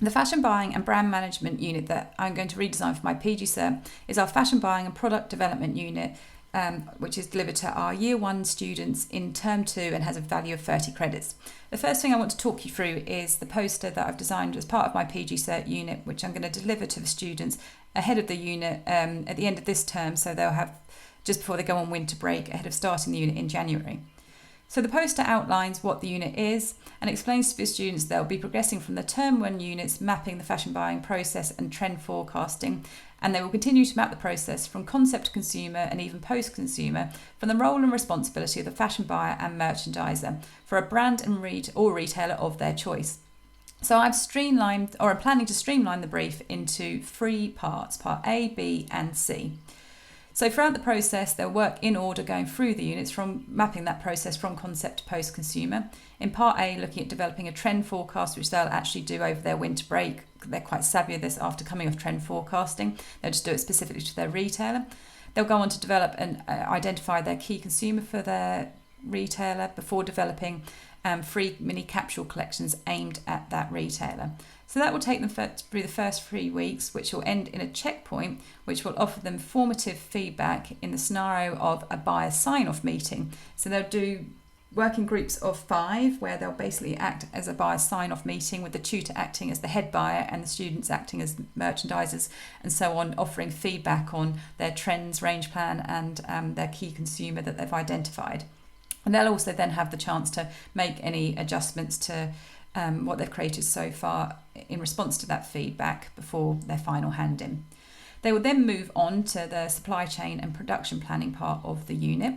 The fashion buying and brand management unit that I'm going to redesign for my PGCert is our fashion buying and product development unit, which is delivered to our Year 1 students in Term 2 and has a value of 30 credits. The first thing I want to talk you through is the poster that I've designed as part of my PGCert unit, which I'm going to deliver to the students ahead of the unit at the end of this term, so they'll have just before they go on winter break ahead of starting the unit in January. So the poster outlines what the unit is and explains to the students they'll be progressing from the Term 1 units, mapping the fashion buying process and trend forecasting, and they will continue to map the process from concept to consumer and even post-consumer from the role and responsibility of the fashion buyer and merchandiser for a brand and or retailer of their choice. So I'm planning to streamline the brief into 3 parts, part A, B and C. So throughout the process, they'll work in order going through the units from mapping that process from concept to post-consumer. In part A, looking at developing a trend forecast, which they'll actually do over their winter break. They're quite savvy at this after coming off trend forecasting. They'll just do it specifically to their retailer. They'll go on to develop and identify their key consumer for their retailer before developing 3 mini capsule collections aimed at that retailer. So that will take them through the first 3 weeks, which will end in a checkpoint, which will offer them formative feedback in the scenario of a buyer sign-off meeting. So they'll do working groups of 5, where they'll basically act as a buyer sign-off meeting with the tutor acting as the head buyer and the students acting as merchandisers and so on, offering feedback on their trends, range plan and their key consumer that they've identified. And they'll also then have the chance to make any adjustments to what they've created so far in response to that feedback before their final hand-in. They will then move on to the supply chain and production planning part of the unit,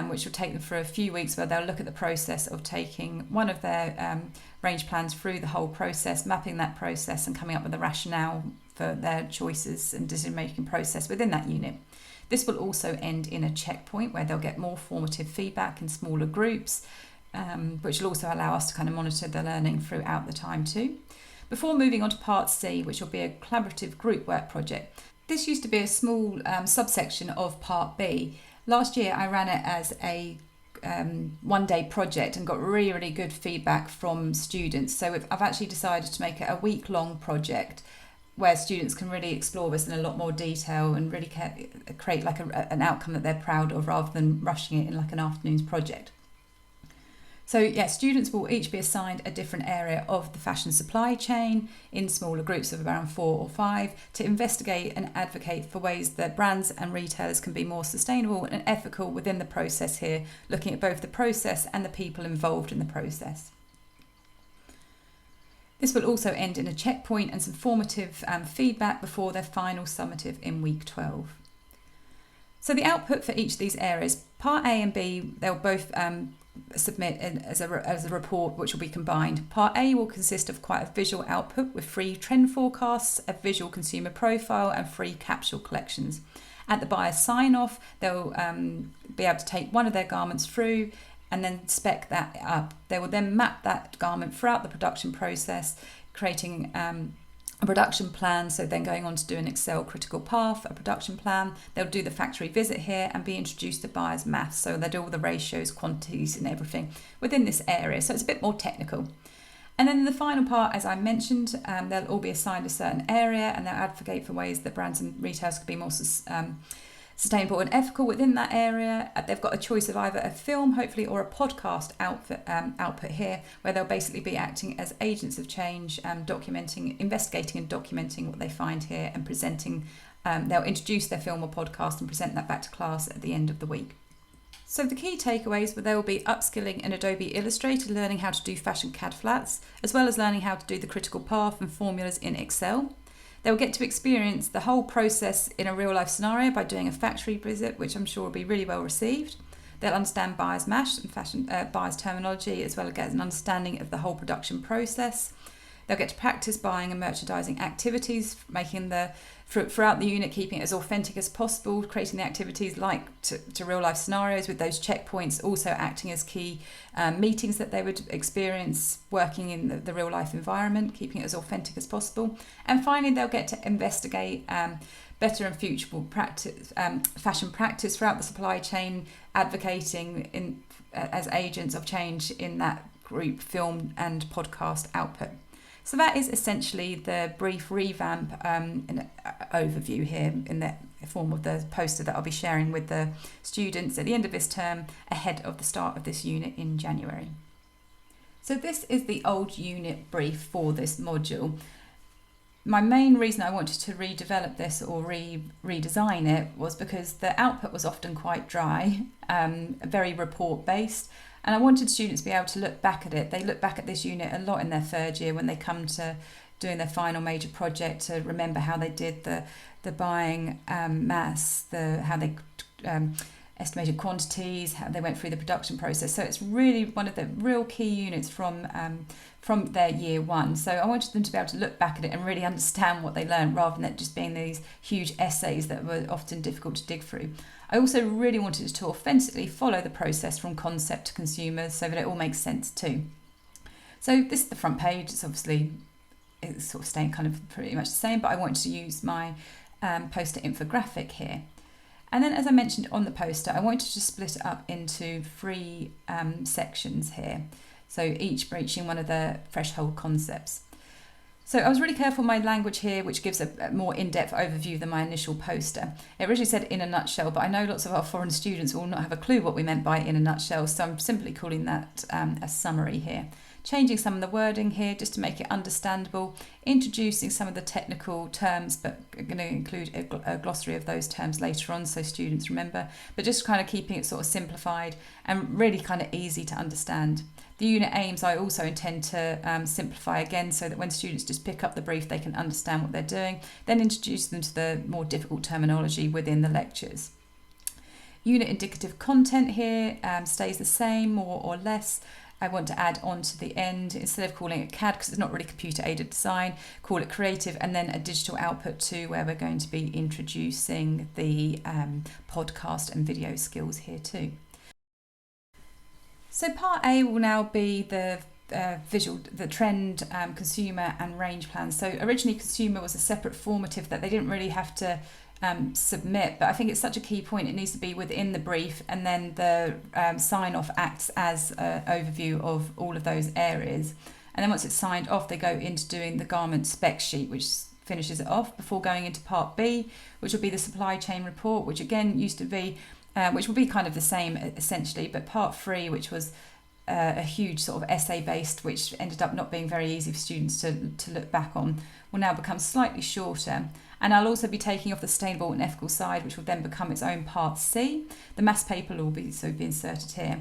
which will take them for a few weeks, where they'll look at the process of taking one of their range plans through the whole process, mapping that process and coming up with a rationale for their choices and decision-making process within that unit. This will also end in a checkpoint where they'll get more formative feedback in smaller groups, which will also allow us to kind of monitor the learning throughout the time too. Before moving on to part C, which will be a collaborative group work project. This used to be a small subsection of part B. Last year I ran it as a one-day project and got really, really good feedback from students. So I've actually decided to make it a week-long project where students can really explore this in a lot more detail and really create like an outcome that they're proud of, rather than rushing it in like an afternoon's project. So yeah, students will each be assigned a different area of the fashion supply chain in smaller groups of around 4 or 5 to investigate and advocate for ways that brands and retailers can be more sustainable and ethical within the process here, looking at both the process and the people involved in the process. This will also end in a checkpoint and some formative feedback before their final summative in week 12. So the output for each of these areas, part A and B, they'll both submit as a report which will be combined. Part A will consist of quite a visual output with 3 trend forecasts, a visual consumer profile and 3 capsule collections. At the buyer sign-off, they'll be able to take one of their garments through and then spec that up. They will then map that garment throughout the production process, creating a production plan, so then going on to do an Excel critical path, a production plan. They'll do the factory visit here and be introduced to buyer's maths, so they'll do all the ratios, quantities and everything within this area, so it's a bit more technical. And then in the final part, as I mentioned, they'll all be assigned a certain area and they'll advocate for ways that brands and retailers could be more sustainable and ethical within that area. They've got a choice of either a film, hopefully, or a podcast output here, where they'll basically be acting as agents of change, investigating and documenting what they find here and presenting. They'll introduce their film or podcast and present that back to class at the end of the week. So the key takeaways were they will be upskilling in Adobe Illustrator, learning how to do fashion CAD flats, as well as learning how to do the critical path and formulas in Excel. They'll get to experience the whole process in a real life scenario by doing a factory visit, which I'm sure will be really well received. They'll understand buyer's mash and buyer's terminology, as well as get an understanding of the whole production process. They'll get to practice buying and merchandising activities, making throughout the unit, keeping it as authentic as possible, creating the activities like to real life scenarios with those checkpoints, also acting as key meetings that they would experience working in the real life environment, keeping it as authentic as possible. And finally, they'll get to investigate better and future practice, fashion practice throughout the supply chain, advocating as agents of change in that group film and podcast output. So that is essentially the brief revamp overview here in the form of the poster that I'll be sharing with the students at the end of this term ahead of the start of this unit in January. So this is the old unit brief for this module. My main reason I wanted to redevelop this or redesign it was because the output was often quite dry, very report based, and I wanted students to be able to look back at it. They look back at this unit a lot in their third year when they come to doing their final major project to remember how they did the buying maths, how they estimated quantities, how they went through the production process. So it's really one of the real key units from their year one. So I wanted them to be able to look back at it and really understand what they learned rather than it just being these huge essays that were often difficult to dig through. I also really wanted to authentically follow the process from concept to consumer so that it all makes sense too. So this is the front page. It's obviously sort of staying kind of pretty much the same, but I wanted to use my poster infographic here. And then, as I mentioned on the poster, I wanted to split it up into 3 sections here. So each breaching one of the threshold concepts. So I was really careful with my language here, which gives a more in-depth overview than my initial poster. It originally said in a nutshell, but I know lots of our foreign students will not have a clue what we meant by in a nutshell, so I'm simply calling that a summary here. Changing some of the wording here just to make it understandable, introducing some of the technical terms, but I'm going to include a glossary of those terms later on so students remember, but just kind of keeping it sort of simplified and really kind of easy to understand. The unit aims I also intend to simplify again so that when students just pick up the brief they can understand what they're doing, then introduce them to the more difficult terminology within the lectures. Unit indicative content here stays the same more or less. I want to add on to the end, instead of calling it CAD because it's not really computer aided design, call it creative, and then a digital output too where we're going to be introducing the podcast and video skills here too. So part A will now be the trend, consumer and range plans. So originally consumer was a separate formative that they didn't really have to submit, but I think it's such a key point. It needs to be within the brief, and then the sign off acts as an overview of all of those areas. And then once it's signed off, they go into doing the garment spec sheet, which finishes it off before going into part B, which will be the supply chain report, which again used to be, which will be kind of the same essentially, but part 3, which was a huge sort of essay based, which ended up not being very easy for students to look back on, will now become slightly shorter. And I'll also be taking off the sustainable and ethical side, which will then become its own part C. The maths paper will be inserted here.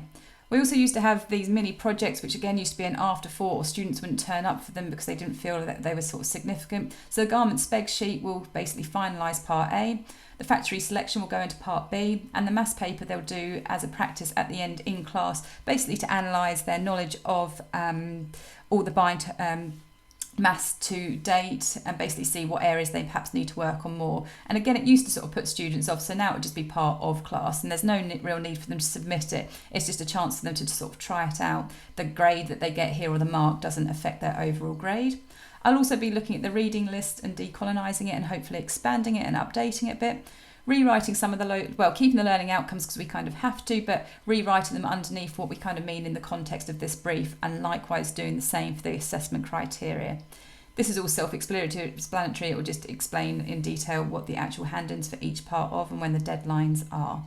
We also used to have these mini projects, which again used to be an afterthought, or students wouldn't turn up for them because they didn't feel that they were sort of significant. So the garment spec sheet will basically finalise part A. The factory selection will go into part B, and the maths paper they'll do as a practice at the end in class, basically to analyse their knowledge of all the buying maths to date and basically see what areas they perhaps need to work on more. And again, it used to sort of put students off, so now it would just be part of class and there's no real need for them to submit it. It's just a chance for them to sort of try it out. The grade that they get here or the mark doesn't affect their overall grade. I'll also be looking at the reading list and decolonising it and hopefully expanding it and updating it a bit. Rewriting some of the, keeping the learning outcomes because we kind of have to, but rewriting them underneath what we kind of mean in the context of this brief, and likewise doing the same for the assessment criteria. This is all self-explanatory. It will just explain in detail what the actual hand-ins for each part of and when the deadlines are.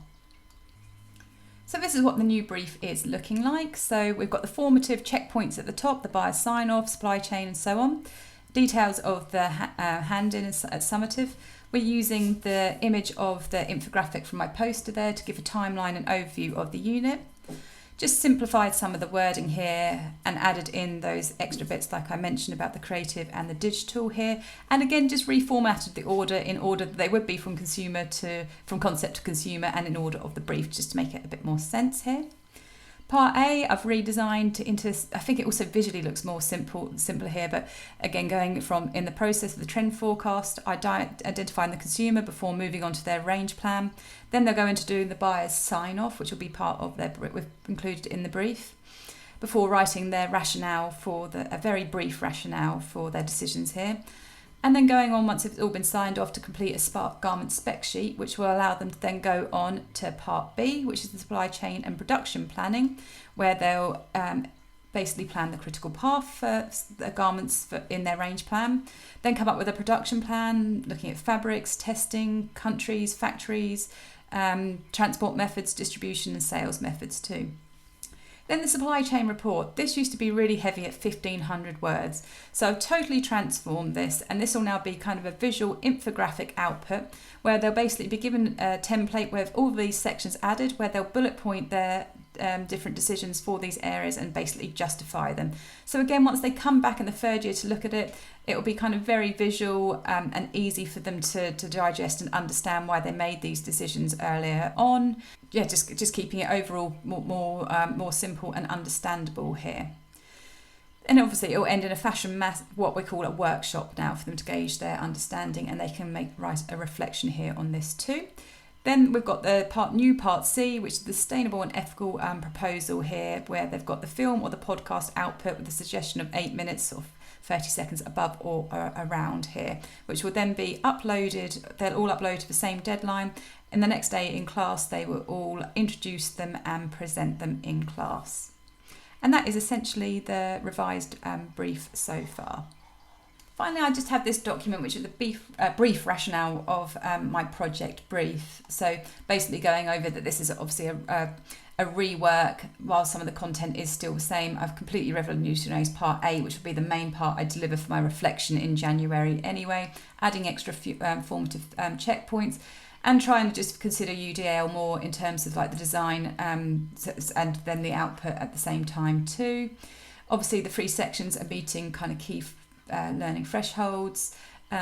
So this is what the new brief is looking like. So we've got the formative checkpoints at the top, the buyer's sign-off, supply chain and so on. Details of the hand-in at summative. We're using the image of the infographic from my poster there to give a timeline and overview of the unit. Just simplified some of the wording here and added in those extra bits like I mentioned about the creative and the digital here. And again, just reformatted the order in order that they would be from concept to consumer and in order of the brief, just to make it a bit more sense here. Part A, I've redesigned into, I think it also visually looks more simpler here, but again, going from in the process of the trend forecast, identifying the consumer before moving on to their range plan. Then they'll go into doing the buyer's sign off, which will be part of we've included in the brief, before writing their rationale a very brief rationale for their decisions here. And then going on, once it's all been signed off, to complete a garment spec sheet, which will allow them to then go on to part B, which is the supply chain and production planning, where they'll basically plan the critical path for the garments in their range plan, then come up with a production plan, looking at fabrics, testing, countries, factories, transport methods, distribution and sales methods too. Then the supply chain report. This used to be really heavy at 1,500 words. So I've totally transformed this, and this will now be kind of a visual infographic output where they'll basically be given a template with all these sections added, where they'll bullet point their different decisions for these areas and basically justify them. So again, once they come back in the third year to look at it, it will be kind of very visual and easy for them to digest and understand why they made these decisions earlier on. Yeah, just keeping it overall more simple and understandable here. And obviously it will end in a what we call a workshop now, for them to gauge their understanding, and they can write a reflection here on this too. Then we've got the part C, which is the sustainable and ethical proposal here, where they've got the film or the podcast output with a suggestion of 8 minutes or 30 seconds above or around here, which will then be uploaded. They'll all upload to the same deadline, and the next day in class they will all introduce them and present them in class. And that is essentially the revised brief so far. Finally, I just have this document, which is the brief rationale of my project brief. So basically going over that this is obviously a rework, while some of the content is still the same. I've completely revolutionised part A, which will be the main part I deliver for my reflection in January anyway, adding extra formative checkpoints, and trying to just consider UDL more in terms of like the design and then the output at the same time too. Obviously the 3 sections are meeting kind of key learning thresholds.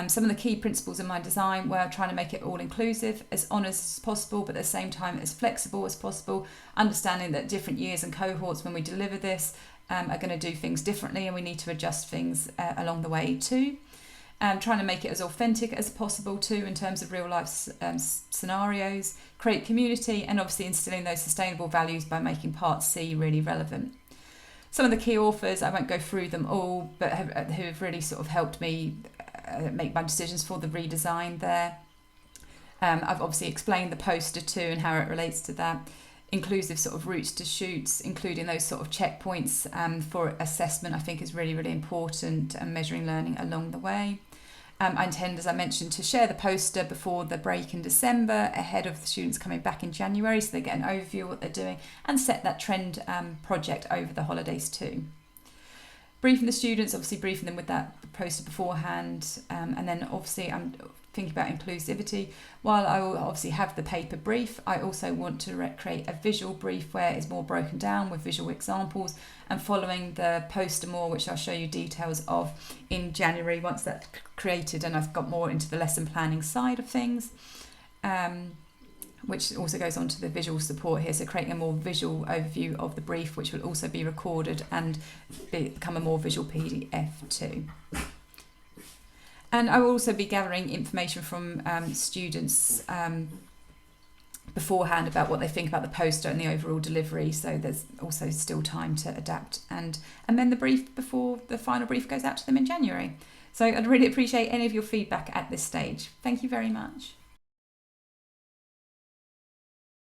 Some of the key principles in my design were trying to make it all inclusive, as honest as possible, but at the same time as flexible as possible, understanding that different years and cohorts when we deliver this are going to do things differently, and we need to adjust things along the way too. Trying to make it as authentic as possible too in terms of real life scenarios, create community, and obviously instilling those sustainable values by making part C really relevant. Some of the key authors, I won't go through them all, but who have really sort of helped me make my decisions for the redesign there. I've obviously explained the poster too and how it relates to that. Inclusive sort of routes to shoots, including those sort of checkpoints for assessment, I think is really, really important, and measuring learning along the way. I intend, as I mentioned, to share the poster before the break in December, ahead of the students coming back in January, so they get an overview of what they're doing, and set that trend project over the holidays too. Briefing the students, obviously briefing them with that poster beforehand, and then obviously I'm thinking about inclusivity. While I will obviously have the paper brief, I also want to create a visual brief where it's more broken down with visual examples, and following the poster more, which I'll show you details of in January once that's created and I've got more into the lesson planning side of things, which also goes on to the visual support here, so creating a more visual overview of the brief, which will also be recorded and become a more visual PDF too. And I will also be gathering information from students beforehand about what they think about the poster and the overall delivery, so there's also still time to adapt and amend the brief before the final brief goes out to them in January. So I'd really appreciate any of your feedback at this stage. Thank you very much.